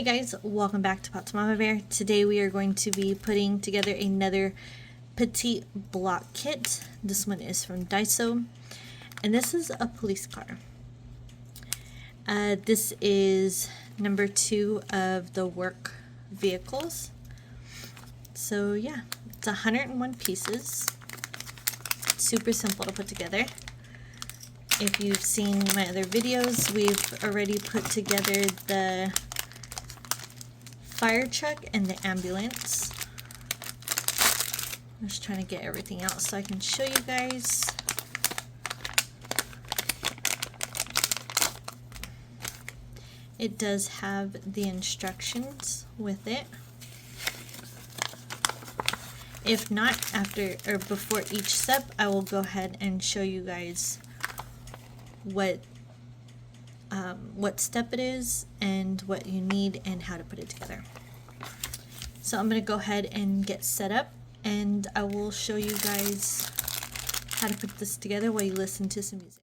Hey guys, welcome back to Pots Mama Bear. Today we are going to be putting together another petite block kit. This one is from Daiso, and this is a police car. This is number 2 of the work vehicles. So yeah, it's 101 pieces. Super simple to put together. If you've seen my other videos, we've already put together the fire truck and the ambulance. I'm just trying to get everything out so I can show you guys. It does have the instructions with it. If not, after or before each step, I will go ahead and show you guys what step it is and what you need and how to put it together. So I'm going to go ahead and get set up, and I will show you guys how to put this together while you listen to some music.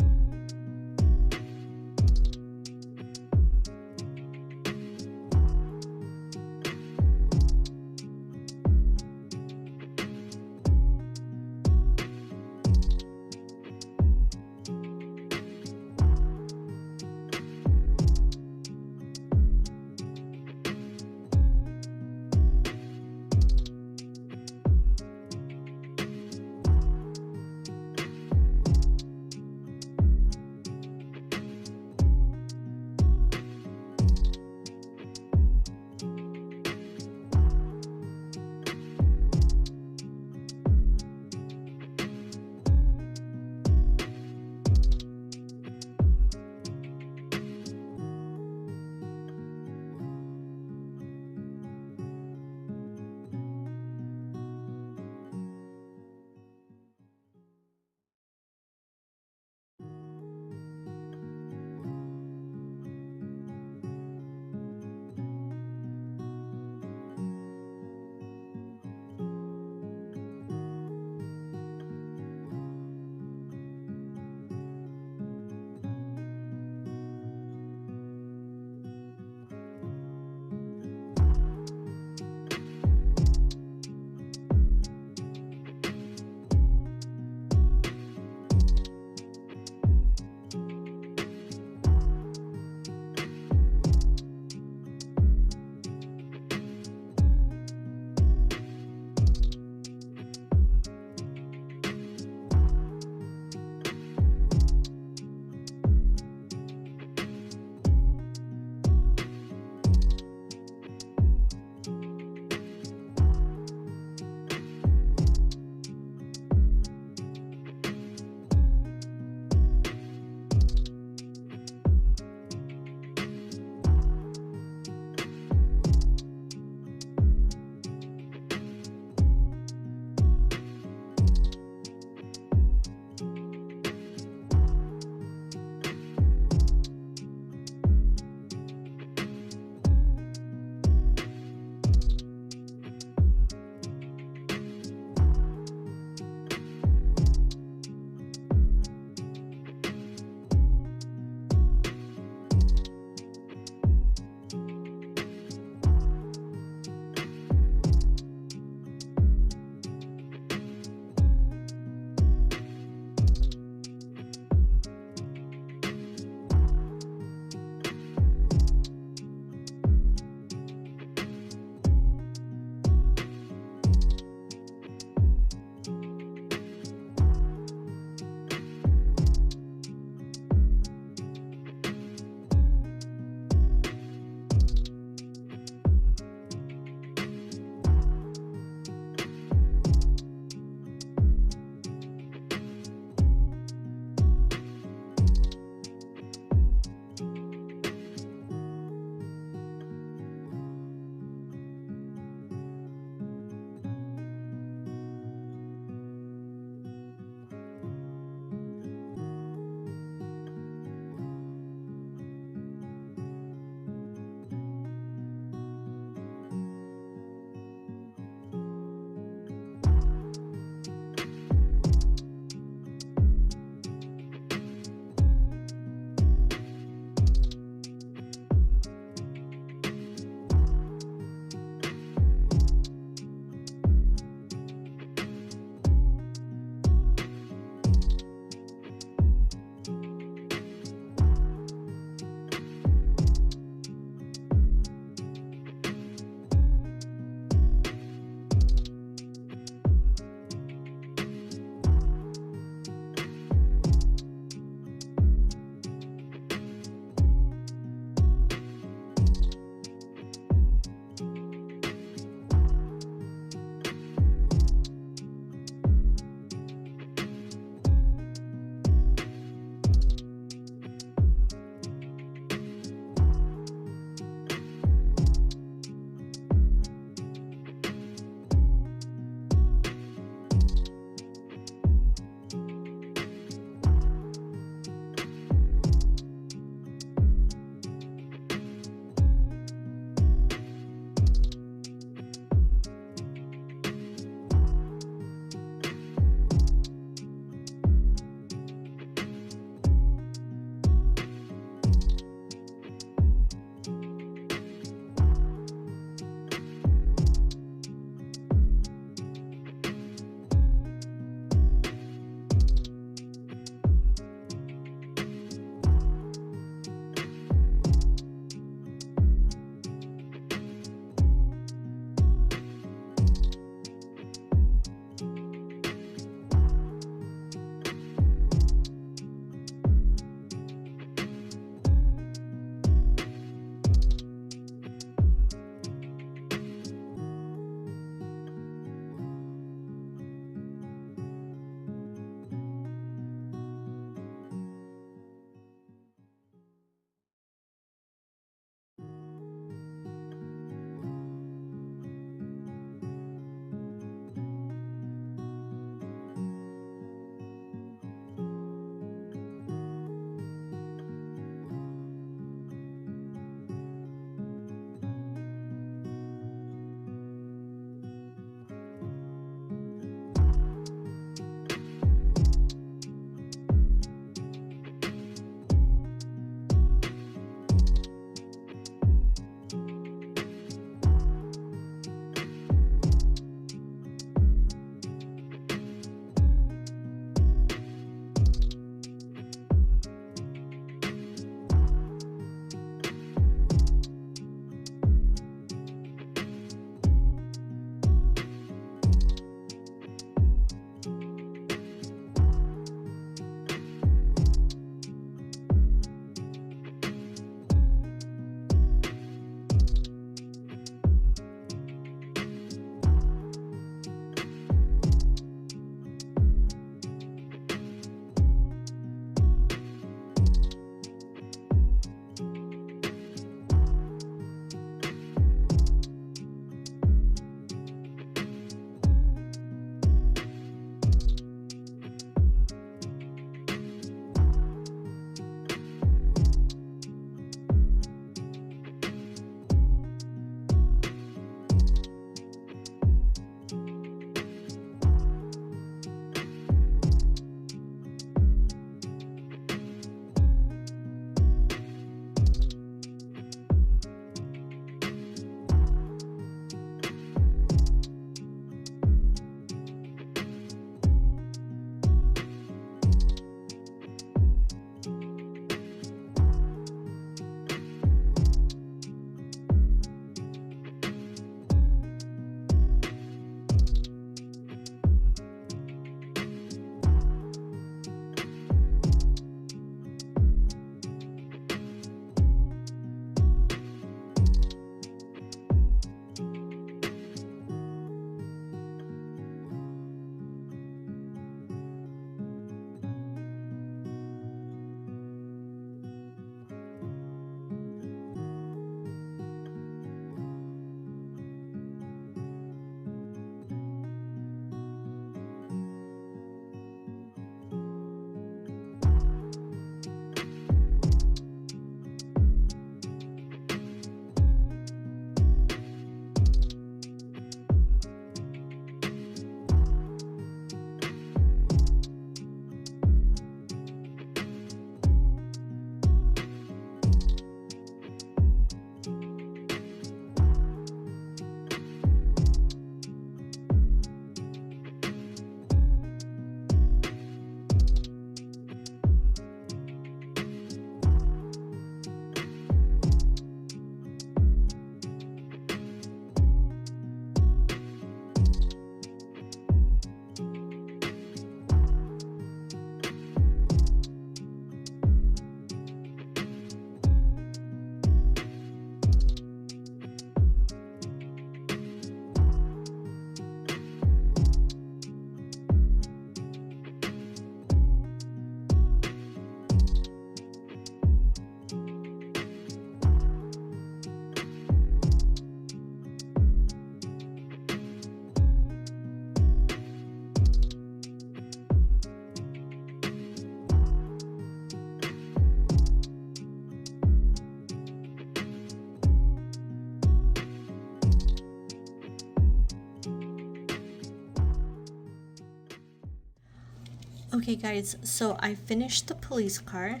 Okay guys, so I finished the police car.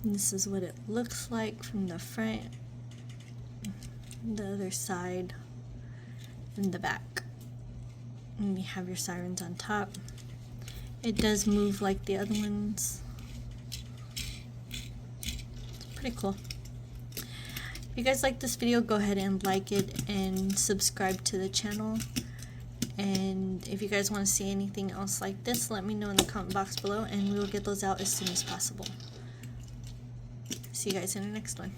And this is what it looks like from the front, the other side, and the back. And you have your sirens on top. It does move like the other ones. It's pretty cool. If you guys like this video, go ahead and like it and subscribe to the channel. And if you guys want to see anything else like this, let me know in the comment box below and we will get those out as soon as possible. See you guys in the next one.